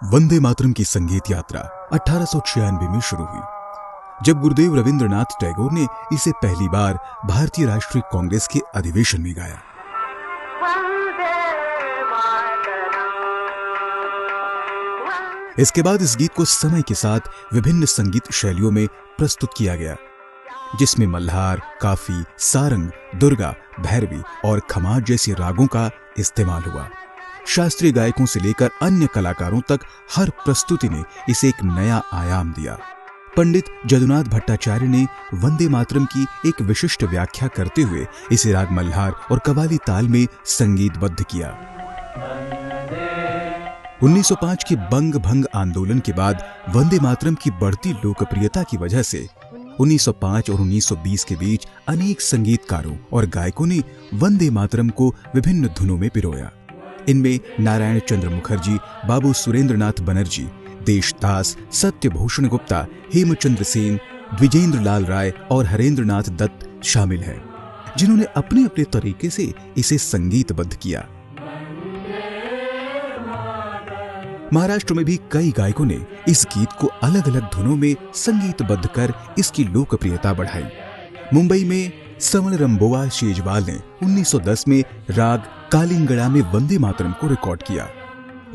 वंदे मातरम की संगीत यात्रा 1896 में शुरू हुई, जब गुरुदेव रविंद्रनाथ टैगोर ने इसे पहली बार भारतीय राष्ट्रीय कांग्रेस के अधिवेशन में गाया। इसके बाद इस गीत को समय के साथ विभिन्न संगीत शैलियों में प्रस्तुत किया गया, जिसमें मल्हार, काफी, सारंग, दुर्गा, भैरवी और खमार जैसे रागों का इस्तेमाल हुआ। शास्त्रीय गायकों से लेकर अन्य कलाकारों तक हर प्रस्तुति ने इसे एक नया आयाम दिया। पंडित जदुनाथ भट्टाचार्य ने वंदे मातरम की एक विशिष्ट व्याख्या करते हुए इसे राग मल्हार और कव्वाली ताल में संगीतबद्ध किया। 1905 के बंग भंग आंदोलन के बाद वंदे मातरम की बढ़ती लोकप्रियता की वजह से 1905 और 1920 के बीच अनेक संगीतकारों और गायकों ने वंदे मातरम को विभिन्न धुनों में पिरोया। इनमें नारायण चंद्र मुखर्जी, बाबू सुरेंद्रनाथ बनर्जी, देशदास, सत्यभूषण गुप्ता, हेमचंद्र सेन, द्विजेंद्र लाल राय और हरेंद्रनाथ दत्त शामिल हैं, जिन्होंने अपने अपने तरीके से इसे संगीतबद्ध किया। महाराष्ट्र में भी कई गायकों ने इस गीत को अलग अलग धुनों में संगीतबद्ध कर इसकी लोकप्रियता बढ़ाई। मुंबई में समल रंबोवा शेजवाल ने 1910 में राग कालिंगड़ा में वंदे मातरम को रिकॉर्ड किया।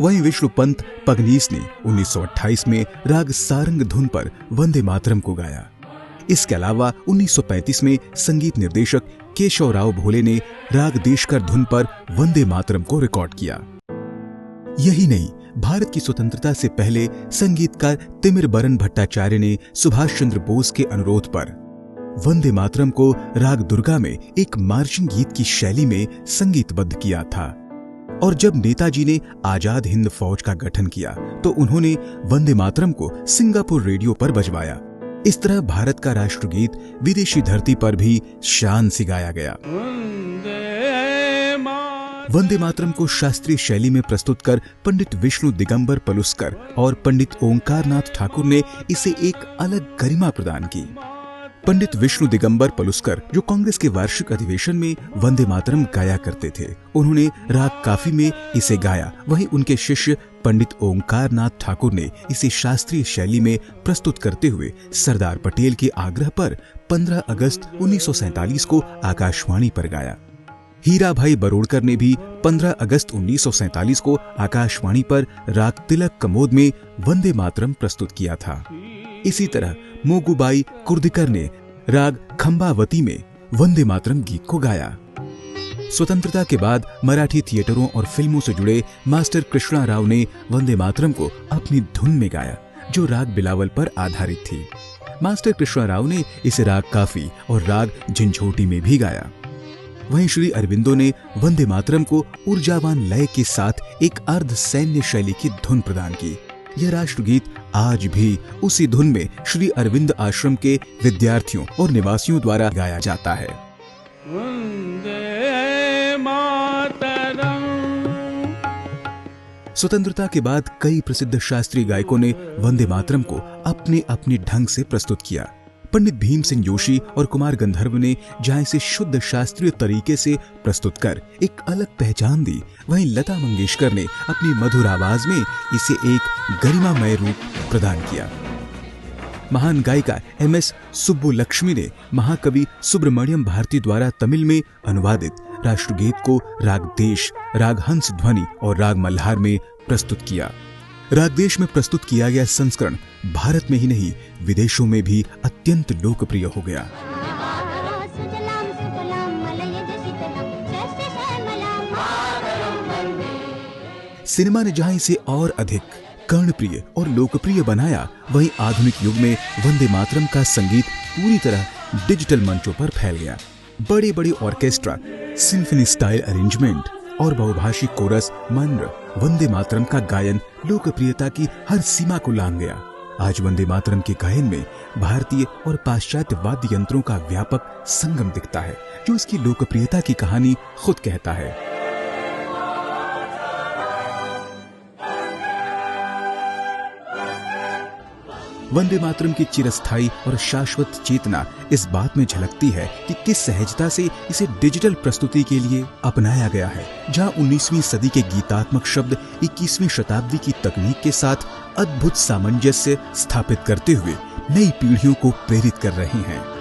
वहीं विष्णु पंत पगनीस ने 1928 में राग सारंग धुन पर वंदे मातरम को गाया। इसके अलावा 1935 में संगीत निर्देशक केशव राव भोले ने राग देशकर धुन पर वंदे मातरम को रिकॉर्ड किया। यही नहीं, भारत की स्वतंत्रता से पहले संगीतकार तिमिर बरन भट्टाचार्य ने सुभाष चंद्र बोस के अनुरोध पर वंदे मातरम को राग दुर्गा में एक मार्चिंग गीत की शैली में संगीतबद्ध किया था। और जब नेताजी ने आजाद हिंद फौज का गठन किया तो उन्होंने वंदे मातरम को सिंगापुर रेडियो पर बजवाया। इस तरह भारत का राष्ट्रगीत विदेशी धरती पर भी शान से गाया गया। वंदे मातरम को शास्त्रीय शैली में प्रस्तुत कर पंडित विष्णु दिगंबर पलुस्कर और पंडित ओंकारनाथ ठाकुर ने इसे एक अलग गरिमा प्रदान की। पंडित विष्णु दिगंबर पलुस्कर, जो कांग्रेस के वार्षिक अधिवेशन में वंदे मातरम गाया करते थे, उन्होंने राग काफी में इसे गाया। वहीं उनके शिष्य पंडित ओंकारनाथ ठाकुर ने इसे शास्त्रीय शैली में प्रस्तुत करते हुए सरदार पटेल के आग्रह पर 15 अगस्त 1947 को आकाशवाणी पर गाया। हीरा भाई बरोड़कर ने भी 15 अगस्त 1947 को आकाशवाणी पर राग तिलक कमोद में वंदे मातरम प्रस्तुत किया था। इसी तरह मोगूबाई कुर्दिकर ने राग खंबावती में वंदे मातरम गीत को गाया। स्वतंत्रता के बाद मराठी थिएटरों और फिल्मों से जुड़े मास्टर कृष्णा राव ने वंदे मातरम को अपनी धुन में गाया, जो राग बिलावल पर आधारित थी। मास्टर कृष्णा राव ने इसे राग काफी और राग झंझोटी में भी गाया। वहीं श्री अरविंदो ने वंदे मातरम को ऊर्जावान लय के साथ एक अर्ध सैन्य शैली की धुन प्रदान की। यह राष्ट्रगीत आज भी उसी धुन में श्री अरविंद आश्रम के विद्यार्थियों और निवासियों द्वारा गाया जाता है। स्वतंत्रता के बाद कई प्रसिद्ध शास्त्रीय गायकों ने वंदे मातरम को अपने अपने ढंग से प्रस्तुत किया। पंडित भीम सिंह जोशी और कुमार गंधर्व ने जहां इसे शुद्ध शास्त्रीय तरीके से प्रस्तुत कर एक अलग पहचान दी, वहीं लता मंगेशकर ने अपनी मधुर आवाज में इसे एक गरिमामय रूप प्रदान किया। महान गायिका MS सुब्बुलक्ष्मी ने महाकवि सुब्रमण्यम भारती द्वारा तमिल में अनुवादित राष्ट्रगीत को राग देश, राग हंस ध्वनि और राग मल्हार में प्रस्तुत किया। रागदेश में प्रस्तुत किया गया संस्करण भारत में ही नहीं, विदेशों में भी अत्यंत लोकप्रिय हो गया। सिनेमा ने जहां इसे और अधिक कर्णप्रिय और लोकप्रिय बनाया, वहीं आधुनिक युग में वंदे मातरम का संगीत पूरी तरह डिजिटल मंचों पर फैल गया। बड़े बड़े ऑर्केस्ट्रा, सिम्फनी स्टाइल अरेंजमेंट और बहुभाषी कोरस मंद्र वंदे मातरम का गायन लोकप्रियता की हर सीमा को लांघ गया। आज वंदे मातरम के गायन में भारतीय और पाश्चात्य वाद्य यंत्रों का व्यापक संगम दिखता है, जो इसकी लोकप्रियता की कहानी खुद कहता है। वंदे मातरम की चिरस्थायी और शाश्वत चेतना इस बात में झलकती है कि किस सहजता से इसे डिजिटल प्रस्तुति के लिए अपनाया गया है, जहां 19वीं सदी के गीतात्मक शब्द 21वीं शताब्दी की तकनीक के साथ अद्भुत सामंजस्य स्थापित करते हुए नई पीढ़ियों को प्रेरित कर रहे हैं।